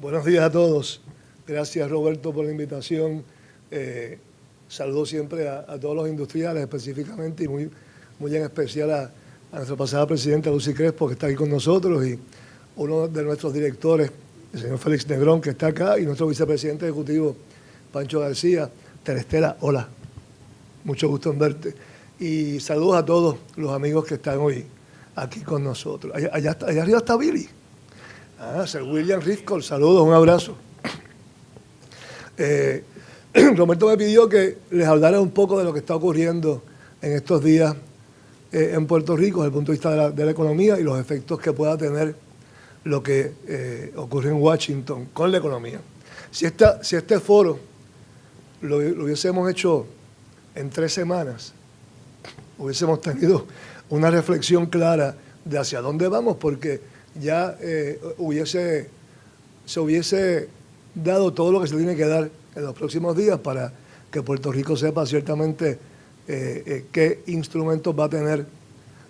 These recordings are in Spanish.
Buenos días a todos. Gracias, Roberto, por la invitación. Saludo siempre a todos los industriales específicamente y muy en especial a nuestra pasada presidenta Lucy Crespo, que está aquí con nosotros, y uno de nuestros directores, el señor Félix Negrón, que está acá, y nuestro vicepresidente ejecutivo, Pancho García. Terestela, hola. Mucho gusto en verte. Y saludos a todos los amigos que están hoy aquí con nosotros. Allá arriba está Billy. Sir William Rifkol, saludos, un abrazo. Roberto me pidió que les hablara un poco de lo que está ocurriendo en estos días en Puerto Rico desde el punto de vista de la economía y los efectos que pueda tener lo que ocurre en Washington con la economía. Si este foro lo hubiésemos hecho en 3 semanas, hubiésemos tenido una reflexión clara de hacia dónde vamos, porque ya se hubiese dado todo lo que se tiene que dar en los próximos días para que Puerto Rico sepa ciertamente qué instrumentos va a tener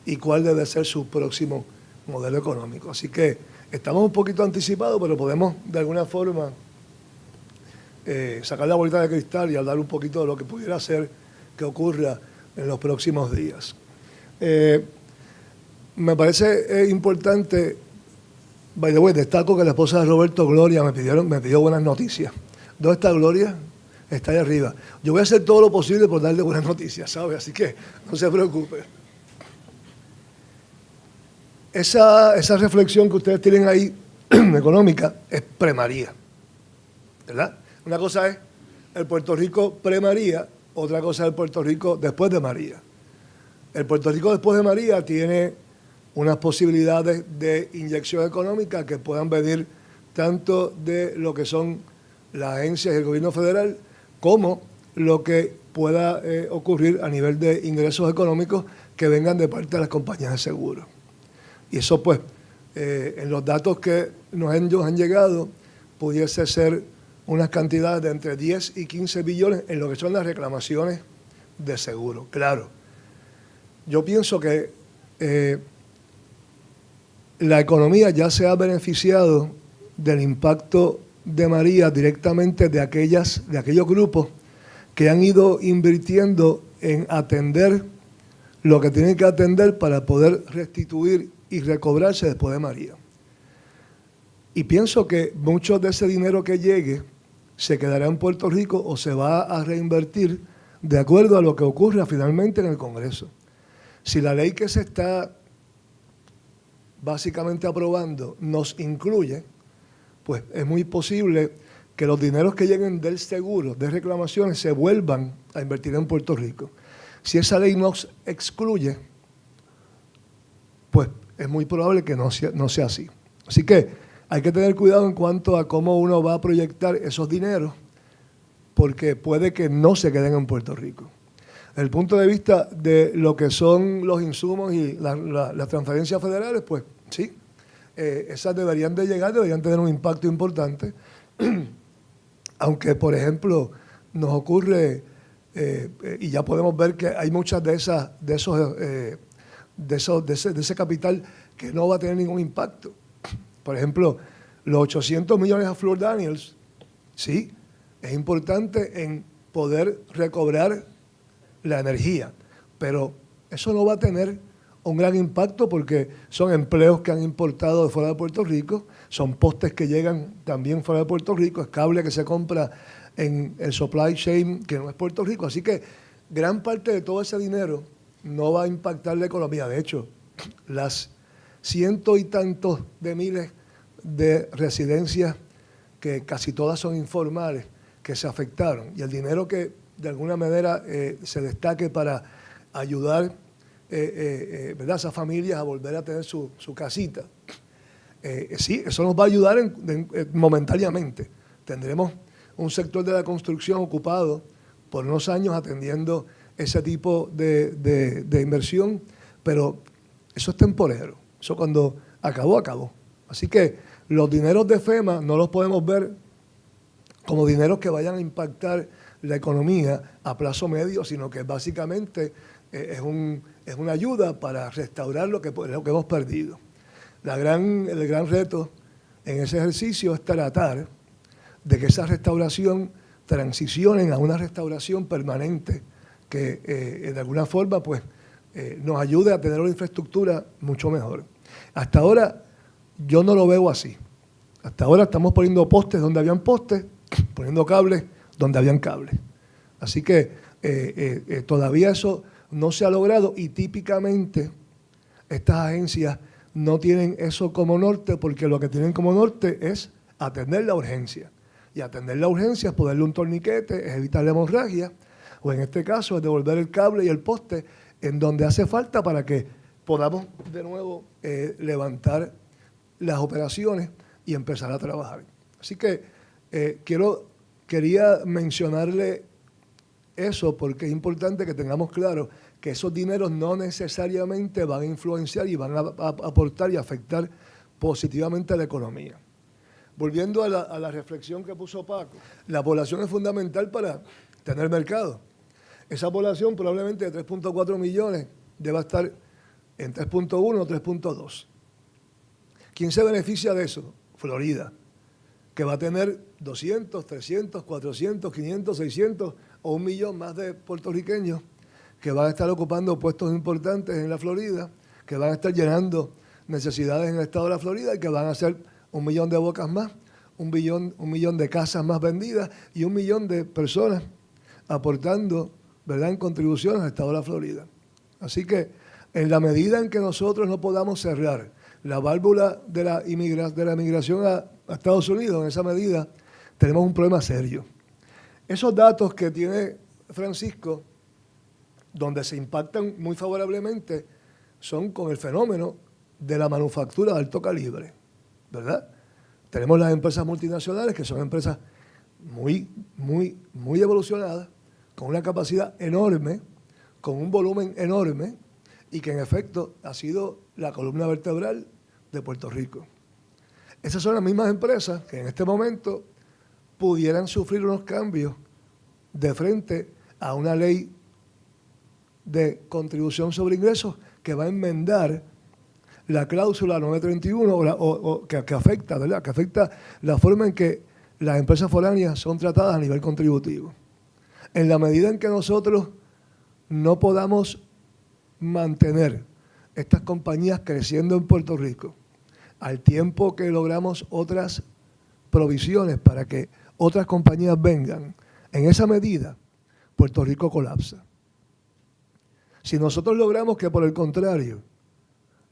y cuál debe ser su próximo modelo económico. Así que estamos un poquito anticipados, pero podemos de alguna forma sacar la bolita de cristal y hablar un poquito de lo que pudiera ser que ocurra en los próximos días. Me parece importante, by the way, destaco que la esposa de Roberto, Gloria, me pidió buenas noticias. ¿Dónde está Gloria? Está ahí arriba. Yo voy a hacer todo lo posible por darle buenas noticias, ¿sabe? Así que no se preocupe. Esa reflexión que ustedes tienen ahí, económica, es pre-María, ¿verdad? Una cosa es el Puerto Rico pre-María, otra cosa es el Puerto Rico después de María. El Puerto Rico después de María tiene unas posibilidades de inyección económica que puedan venir tanto de lo que son las agencias y el gobierno federal como lo que pueda ocurrir a nivel de ingresos económicos que vengan de parte de las compañías de seguros. Y eso pues, en los datos que nos han llegado, pudiese ser unas cantidades de entre 10 y 15 billones en lo que son las reclamaciones de seguro. Claro, yo pienso que la economía ya se ha beneficiado del impacto de María directamente de aquellos grupos que han ido invirtiendo en atender lo que tienen que atender para poder restituir y recobrarse después de María. Y pienso que mucho de ese dinero que llegue se quedará en Puerto Rico o se va a reinvertir de acuerdo a lo que ocurra finalmente en el Congreso. Si la ley que se está básicamente aprobando nos incluye, pues es muy posible que los dineros que lleguen del seguro, de reclamaciones, se vuelvan a invertir en Puerto Rico. Si esa ley nos excluye, pues es muy probable que no sea así. Así que hay que tener cuidado en cuanto a cómo uno va a proyectar esos dineros, porque puede que no se queden en Puerto Rico. Desde el punto de vista de lo que son los insumos y las transferencias federales, pues sí, esas deberían de llegar, deberían tener un impacto importante, aunque, por ejemplo, nos ocurre, y ya podemos ver que hay muchas de ese capital que no va a tener ningún impacto. Por ejemplo, los 800 millones a Fluor Daniels, sí, es importante en poder recobrar la energía, pero eso no va a tener un gran impacto porque son empleos que han importado de fuera de Puerto Rico, son postes que llegan también fuera de Puerto Rico, es cable que se compra en el supply chain que no es Puerto Rico, así que gran parte de todo ese dinero no va a impactar la economía. De hecho, las cientos y tantos de miles de residencias, que casi todas son informales, que se afectaron, y el dinero que de alguna manera se destaque para ayudar ¿verdad?, a esas familias a volver a tener su casita. Sí, eso nos va a ayudar momentáneamente. Tendremos un sector de la construcción ocupado por unos años atendiendo ese tipo de inversión, pero eso es temporero. Eso cuando acabó, acabó. Así que los dineros de FEMA no los podemos ver como dineros que vayan a impactar la economía a plazo medio, sino que básicamente es una ayuda para restaurar lo que hemos perdido. El gran reto en ese ejercicio es tratar de que esa restauración transicione a una restauración permanente que de alguna forma pues, nos ayude a tener una infraestructura mucho mejor. Hasta ahora yo no lo veo así. Hasta ahora estamos poniendo postes donde habían postes, poniendo cables donde habían cables. Así que todavía eso no se ha logrado y típicamente estas agencias no tienen eso como norte porque lo que tienen como norte es atender la urgencia. Y atender la urgencia es ponerle un torniquete, es evitar la hemorragia, o en este caso es devolver el cable y el poste en donde hace falta para que podamos de nuevo levantar las operaciones y empezar a trabajar. Así que quería mencionarle eso porque es importante que tengamos claro que esos dineros no necesariamente van a influenciar y van a aportar y afectar positivamente a la economía. Volviendo a la reflexión que puso Paco, la población es fundamental para tener mercado. Esa población probablemente de 3.4 millones deba estar en 3.1 o 3.2. ¿Quién se beneficia de eso? Florida, que va a tener 200, 300, 400, 500, 600 o 1 millón más de puertorriqueños que van a estar ocupando puestos importantes en la Florida, que van a estar llenando necesidades en el estado de la Florida y que van a ser 1 millón de bocas más, 1 millón de casas más vendidas y 1 millón de personas aportando, ¿verdad?, en contribuciones al estado de la Florida. Así que en la medida en que nosotros no podamos cerrar la válvula de la inmigración a Estados Unidos, en esa medida tenemos un problema serio. Esos datos que tiene Francisco, donde se impactan muy favorablemente, son con el fenómeno de la manufactura de alto calibre, ¿verdad? Tenemos las empresas multinacionales, que son empresas muy evolucionadas, con una capacidad enorme, con un volumen enorme, y que en efecto ha sido la columna vertebral de Puerto Rico. Esas son las mismas empresas que en este momento pudieran sufrir unos cambios de frente a una ley de contribución sobre ingresos que va a enmendar la cláusula 931 que afecta, ¿verdad?, que afecta la forma en que las empresas foráneas son tratadas a nivel contributivo. En la medida en que nosotros no podamos mantener estas compañías creciendo en Puerto Rico, al tiempo que logramos otras provisiones para que otras compañías vengan, en esa medida Puerto Rico colapsa. Si nosotros logramos que, por el contrario,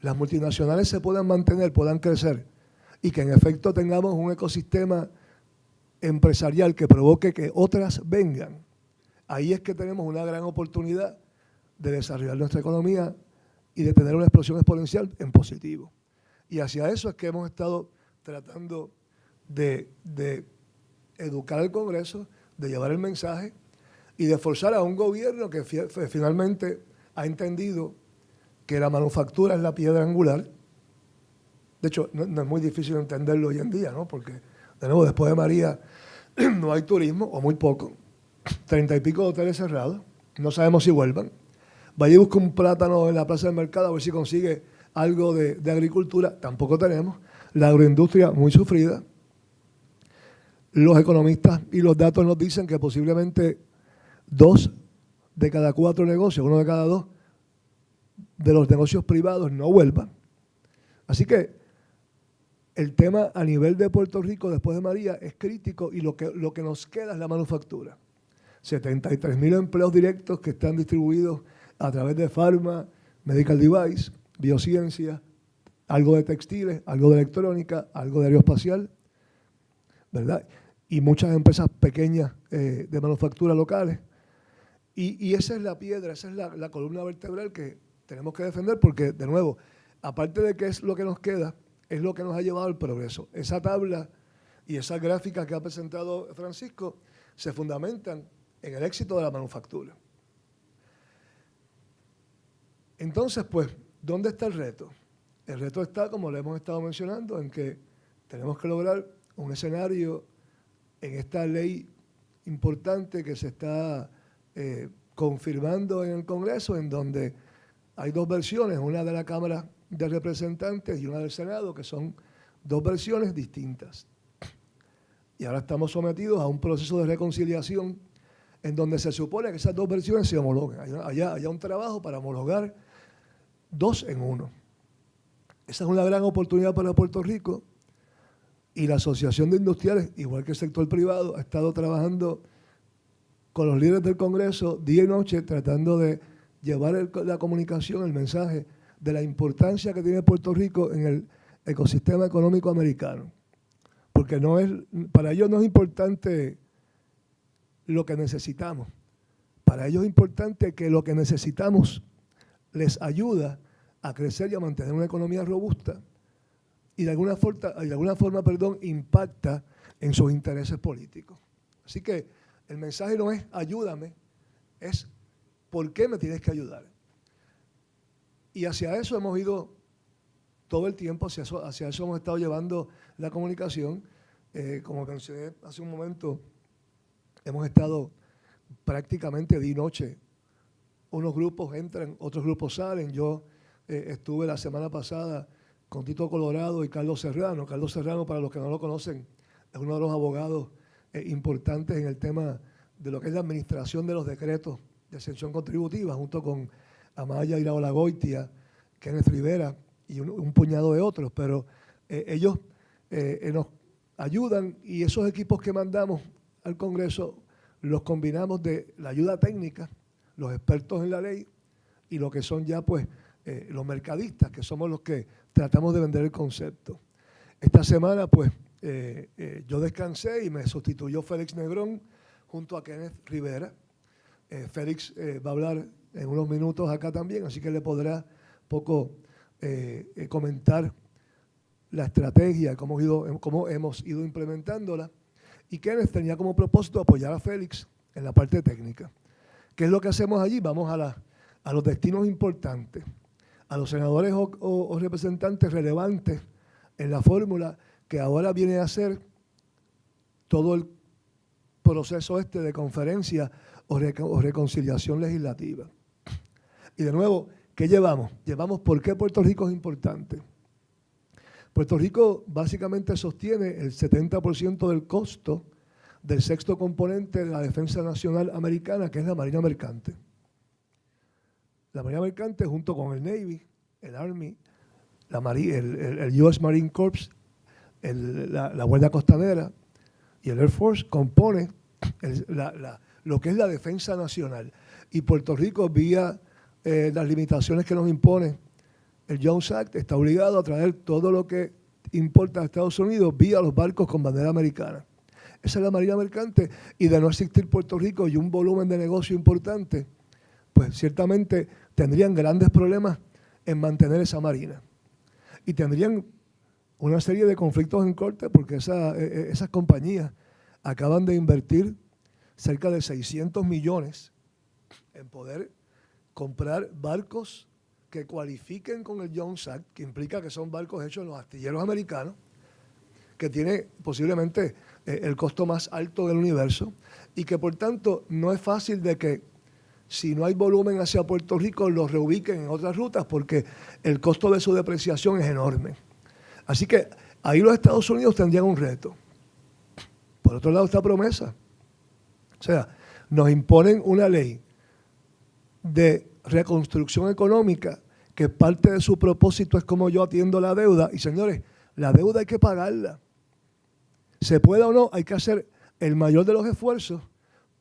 las multinacionales se puedan mantener, puedan crecer, y que en efecto tengamos un ecosistema empresarial que provoque que otras vengan, ahí es que tenemos una gran oportunidad de desarrollar nuestra economía y de tener una explosión exponencial en positivo. Y hacia eso es que hemos estado tratando de educar al Congreso, de llevar el mensaje y de forzar a un gobierno que finalmente ha entendido que la manufactura es la piedra angular. De hecho, no es muy difícil entenderlo hoy en día, ¿no? Porque, de nuevo, después de María no hay turismo, o muy poco, 30 y pico de hoteles cerrados, no sabemos si vuelvan. Vaya y busca un plátano en la plaza del mercado a ver si consigue algo de agricultura, tampoco tenemos. La agroindustria muy sufrida. Los economistas y los datos nos dicen que posiblemente 2 de cada 4 negocios, 1 de cada 2 de los negocios privados no vuelvan. Así que el tema a nivel de Puerto Rico después de María es crítico y lo que nos queda es la manufactura. 73,000 empleos directos que están distribuidos a través de Pharma, Medical Device, Biociencia, algo de textiles, algo de electrónica, algo de aeroespacial, ¿verdad? Y muchas empresas pequeñas de manufactura locales. Y esa es la piedra, esa es la columna vertebral que tenemos que defender porque, de nuevo, aparte de que es lo que nos queda, es lo que nos ha llevado al progreso. Esa tabla y esas gráficas que ha presentado Francisco se fundamentan en el éxito de la manufactura. Entonces, pues, ¿dónde está el reto? El reto está, como le hemos estado mencionando, en que tenemos que lograr un escenario en esta ley importante que se está confirmando en el Congreso, en donde hay 2 versiones, una de la Cámara de Representantes y una del Senado, que son dos versiones distintas. Y ahora estamos sometidos a un proceso de reconciliación en donde se supone que esas dos versiones se homologuen. Haya un trabajo para homologar dos en uno. Esa es una gran oportunidad para Puerto Rico, y la Asociación de Industriales, igual que el sector privado, ha estado trabajando con los líderes del Congreso día y noche tratando de llevar la comunicación, el mensaje de la importancia que tiene Puerto Rico en el ecosistema económico americano. Porque para ellos no es importante lo que necesitamos. Para ellos es importante que lo que necesitamos les ayuda a crecer y a mantener una economía robusta y de alguna forma, impacta en sus intereses políticos. Así que el mensaje no es ayúdame, es ¿por qué me tienes que ayudar? Y hacia eso hemos ido todo el tiempo, hacia eso hemos estado llevando la comunicación. Como mencioné hace un momento, hemos estado prácticamente día y noche. Unos grupos entran, otros grupos salen. Yo estuve la semana pasada con Tito Colorado y Carlos Serrano. Carlos Serrano, para los que no lo conocen, es uno de los abogados importantes en el tema de lo que es la administración de los decretos de exención contributiva, junto con Amaya Iraola-Goitia, Kenneth Rivera y un puñado de otros. Pero ellos nos ayudan, y esos equipos que mandamos al Congreso los combinamos de la ayuda técnica, los expertos en la ley, y lo que son ya pues los mercadistas, que somos los que tratamos de vender el concepto. Esta semana pues yo descansé y me sustituyó Félix Negrón junto a Kenneth Rivera. Félix va a hablar en unos minutos acá también, así que le podrá poco comentar la estrategia, cómo hemos ido implementándola. Y Kenneth tenía como propósito apoyar a Félix en la parte técnica. ¿Qué es lo que hacemos allí? Vamos a los destinos importantes, a los senadores o representantes relevantes en la fórmula que ahora viene a ser todo el proceso de conferencia o reconciliación legislativa. Y de nuevo, ¿qué llevamos? Llevamos por qué Puerto Rico es importante. Puerto Rico básicamente sostiene el 70% del costo del sexto componente de la defensa nacional americana, que es la Marina Mercante. La Marina Mercante, junto con el Navy, el Army, el US Marine Corps, la Guardia Costanera y el Air Force, compone lo que es la defensa nacional. Y Puerto Rico, vía las limitaciones que nos impone el Jones Act, está obligado a traer todo lo que importa a Estados Unidos vía los barcos con bandera americana. Esa es la Marina Mercante, y de no existir Puerto Rico y un volumen de negocio importante, pues ciertamente tendrían grandes problemas en mantener esa marina. Y tendrían una serie de conflictos en corte, porque esas compañías acaban de invertir cerca de 600 millones en poder comprar barcos que cualifiquen con el Jones Act, que implica que son barcos hechos en los astilleros americanos, que tiene posiblemente el costo más alto del universo, y que por tanto no es fácil de que, si no hay volumen hacia Puerto Rico, los reubiquen en otras rutas, porque el costo de su depreciación es enorme. Así que ahí los Estados Unidos tendrían un reto. Por otro lado está promesa. O sea, nos imponen una ley de reconstrucción económica que parte de su propósito es cómo yo atiendo la deuda. Y señores, la deuda hay que pagarla. Se pueda o no, hay que hacer el mayor de los esfuerzos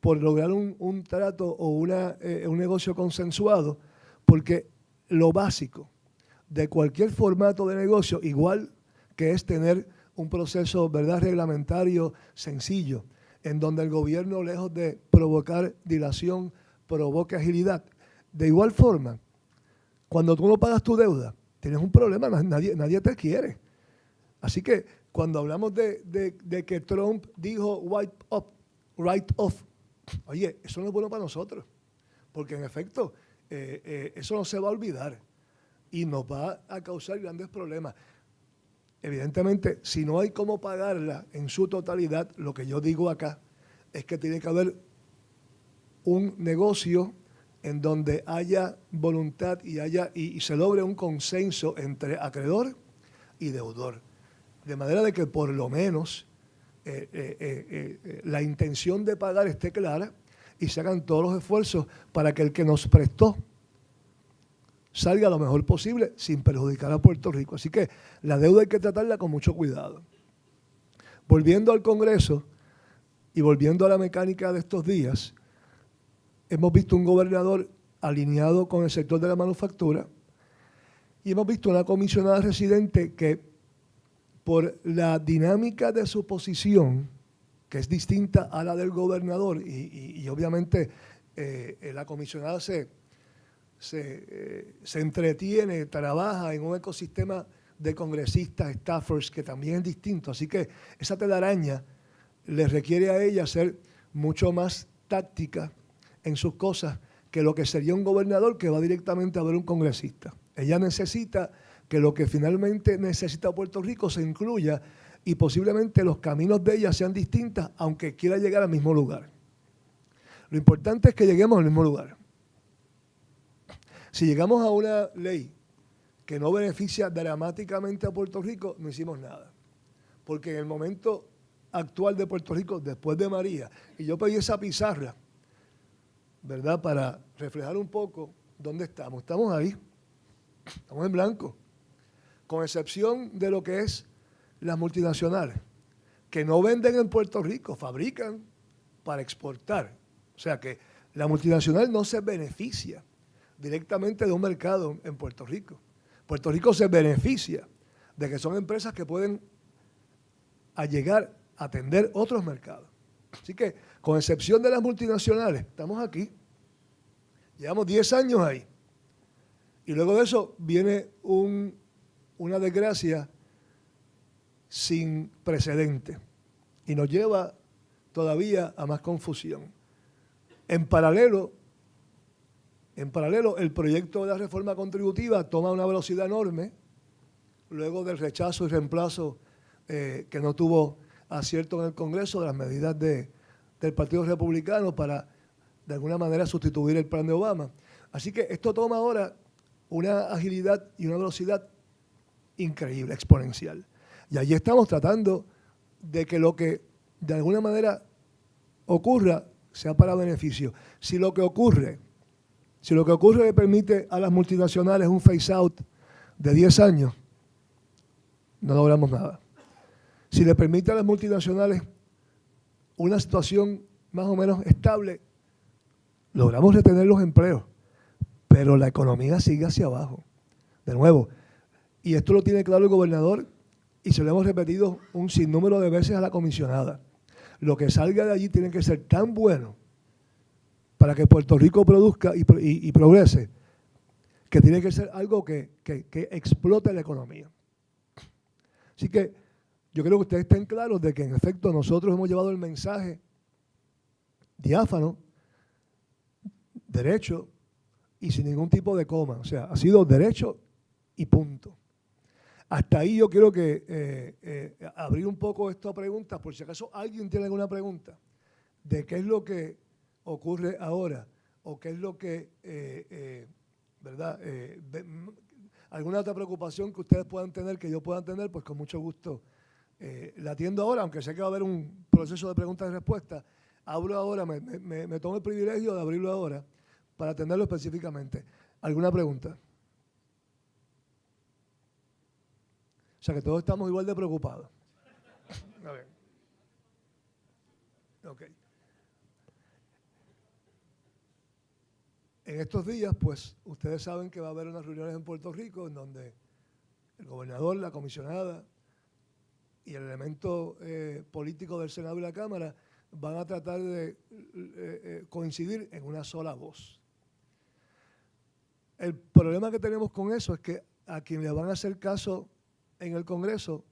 por lograr un trato o un negocio consensuado, porque lo básico de cualquier formato de negocio, igual que es tener un proceso, ¿verdad?, reglamentario sencillo, en donde el gobierno, lejos de provocar dilación, provoque agilidad. De igual forma, cuando tú no pagas tu deuda, tienes un problema, nadie te quiere. Así que cuando hablamos de que Trump dijo write off, oye, eso no es bueno para nosotros, porque en efecto eso no se va a olvidar y nos va a causar grandes problemas. Evidentemente, si no hay cómo pagarla en su totalidad, lo que yo digo acá es que tiene que haber un negocio en donde haya voluntad y se logre un consenso entre acreedor y deudor. de manera de que por lo menos la intención de pagar esté clara y se hagan todos los esfuerzos para que el que nos prestó salga lo mejor posible sin perjudicar a Puerto Rico. Así que la deuda hay que tratarla con mucho cuidado. Volviendo al Congreso y volviendo a la mecánica de estos días, hemos visto un gobernador alineado con el sector de la manufactura y hemos visto una comisionada residente que por la dinámica de su posición, que es distinta a la del gobernador, y obviamente la comisionada se entretiene, trabaja en un ecosistema de congresistas, staffers, que también es distinto. Así que esa telaraña le requiere a ella ser mucho más táctica en sus cosas que lo que sería un gobernador que va directamente a ver un congresista. Ella necesita que lo que finalmente necesita Puerto Rico se incluya y posiblemente los caminos de ella sean distintos, aunque quiera llegar al mismo lugar. Lo importante es que lleguemos al mismo lugar. Si llegamos a una ley que no beneficia dramáticamente a Puerto Rico, no hicimos nada. Porque en el momento actual de Puerto Rico, después de María, y yo pedí esa pizarra, ¿verdad?, para reflejar un poco dónde estamos. Estamos ahí, estamos en blanco, con excepción de lo que es las multinacionales, que no venden en Puerto Rico, fabrican para exportar. O sea que la multinacional no se beneficia directamente de un mercado en Puerto Rico. Puerto Rico se beneficia de que son empresas que pueden llegar a atender otros mercados. Así que, con excepción de las multinacionales, estamos aquí. Llevamos 10 años ahí. Y luego de eso viene una desgracia sin precedente. Y nos lleva todavía a más confusión. En paralelo, el proyecto de la reforma contributiva toma una velocidad enorme, luego del rechazo y reemplazo que no tuvo acierto en el Congreso de las medidas del Partido Republicano para, de alguna manera, sustituir el plan de Obama. Así que esto toma ahora una agilidad y una velocidad increíble, exponencial. Y allí estamos tratando de que lo que de alguna manera ocurra sea para beneficio. Si lo que ocurre le permite a las multinacionales un phase-out de 10 años, no logramos nada. Si le permite a las multinacionales una situación más o menos estable, logramos retener los empleos, pero la economía sigue hacia abajo. De nuevo, y esto lo tiene claro el gobernador y se lo hemos repetido un sinnúmero de veces a la comisionada. Lo que salga de allí tiene que ser tan bueno para que Puerto Rico produzca y progrese, que tiene que ser algo que explote la economía. Así que yo creo que ustedes estén claros de que en efecto nosotros hemos llevado el mensaje diáfano, derecho y sin ningún tipo de coma. O sea, ha sido derecho y punto. Hasta ahí yo quiero que abrir un poco esta pregunta, por si acaso alguien tiene alguna pregunta de qué es lo que ocurre ahora o qué es lo que, ¿verdad? Alguna otra preocupación que ustedes puedan tener, que yo pueda tener, pues con mucho gusto la atiendo ahora, aunque sé que va a haber un proceso de preguntas y respuestas. Abro ahora, me tomo el privilegio de abrirlo ahora para atenderlo específicamente. ¿Alguna pregunta? O sea que todos estamos igual de preocupados. A ver. Ok. En estos días, pues, ustedes saben que va a haber unas reuniones en Puerto Rico en donde el gobernador, la comisionada y el elemento político del Senado y la Cámara van a tratar de coincidir en una sola voz. El problema que tenemos con eso es que a quien le van a hacer caso en el Congreso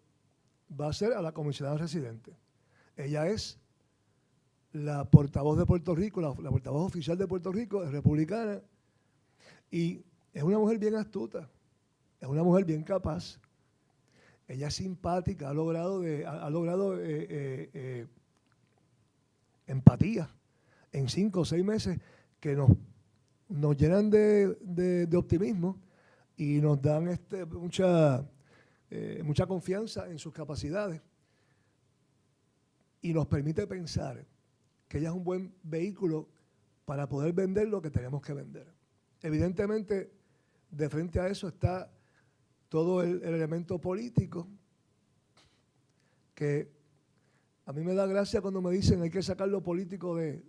va a ser a la comisionada residente. Ella es la portavoz de Puerto Rico, la portavoz oficial de Puerto Rico, es republicana, y es una mujer bien astuta, es una mujer bien capaz. Ella es simpática, ha logrado empatía en 5 o 6 meses que nos llenan de optimismo y nos dan mucha mucha confianza en sus capacidades y nos permite pensar que ella es un buen vehículo para poder vender lo que tenemos que vender. Evidentemente, de frente a eso está todo el elemento político, que a mí me da gracia cuando me dicen hay que sacar lo político de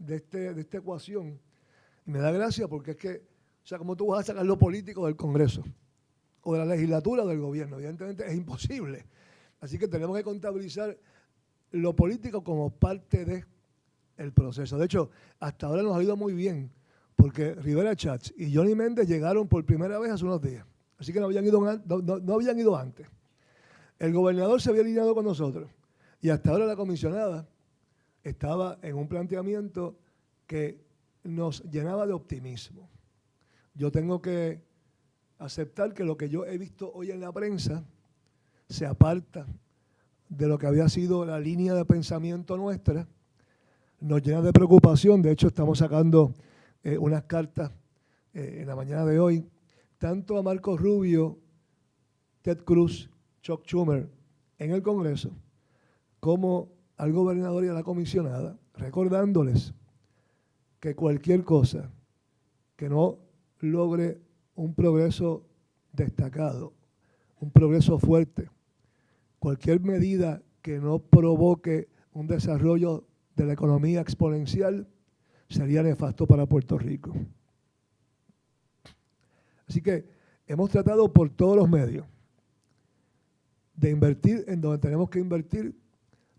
esta ecuación. Y me da gracia porque es que, o sea, ¿cómo tú vas a sacar lo político del Congreso o de la legislatura o del gobierno? Evidentemente es imposible. Así que tenemos que contabilizar lo político como parte del proceso. De hecho, hasta ahora nos ha ido muy bien, porque Rivera Schatz y Johnny Méndez llegaron por primera vez hace unos días. Así que no habían ido antes. El gobernador se había alineado con nosotros y hasta ahora la comisionada estaba en un planteamiento que nos llenaba de optimismo. Yo tengo que aceptar que lo que yo he visto hoy en la prensa se aparta de lo que había sido la línea de pensamiento nuestra, nos llena de preocupación. De hecho, estamos sacando unas cartas en la mañana de hoy, tanto a Marco Rubio, Ted Cruz, Chuck Schumer en el Congreso, como al gobernador y a la comisionada, recordándoles que cualquier cosa que no logre un progreso destacado, un progreso fuerte, cualquier medida que no provoque un desarrollo de la economía exponencial, sería nefasto para Puerto Rico. Así que hemos tratado por todos los medios de invertir en donde tenemos que invertir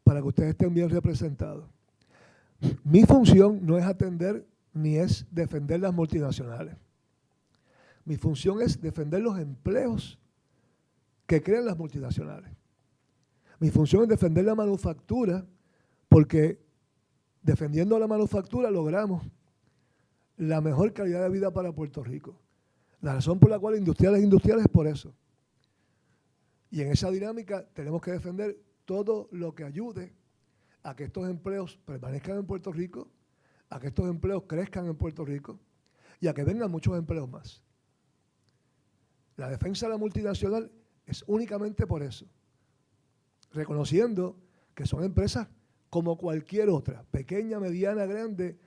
para que ustedes estén bien representados. Mi función no es atender ni es defender las multinacionales. Mi función es defender los empleos que crean las multinacionales. Mi función es defender la manufactura, porque defendiendo la manufactura logramos la mejor calidad de vida para Puerto Rico. La razón por la cual industriales es por eso. Y en esa dinámica tenemos que defender todo lo que ayude a que estos empleos permanezcan en Puerto Rico, a que estos empleos crezcan en Puerto Rico y a que vengan muchos empleos más. La defensa de la multinacional es únicamente por eso, reconociendo que son empresas como cualquier otra, pequeña, mediana, grande,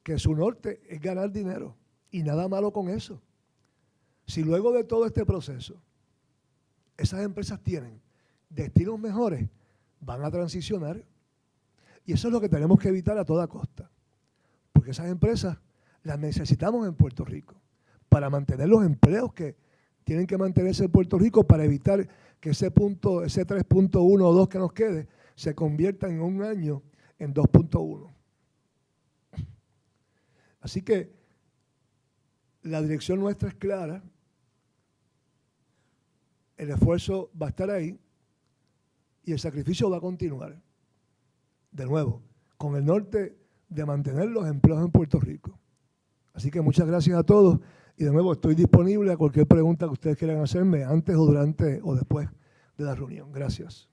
que su norte es ganar dinero y nada malo con eso. Si luego de todo este proceso esas empresas tienen destinos mejores, van a transicionar. Y eso es lo que tenemos que evitar a toda costa. Porque esas empresas las necesitamos en Puerto Rico para mantener los empleos que tienen que mantenerse en Puerto Rico, para evitar que ese 3.1 o 2 que nos quede se convierta en un año en 2.1. Así que la dirección nuestra es clara. El esfuerzo va a estar ahí y el sacrificio va a continuar. De nuevo, con el norte de mantener los empleos en Puerto Rico. Así que muchas gracias a todos y de nuevo estoy disponible a cualquier pregunta que ustedes quieran hacerme antes o durante o después de la reunión. Gracias.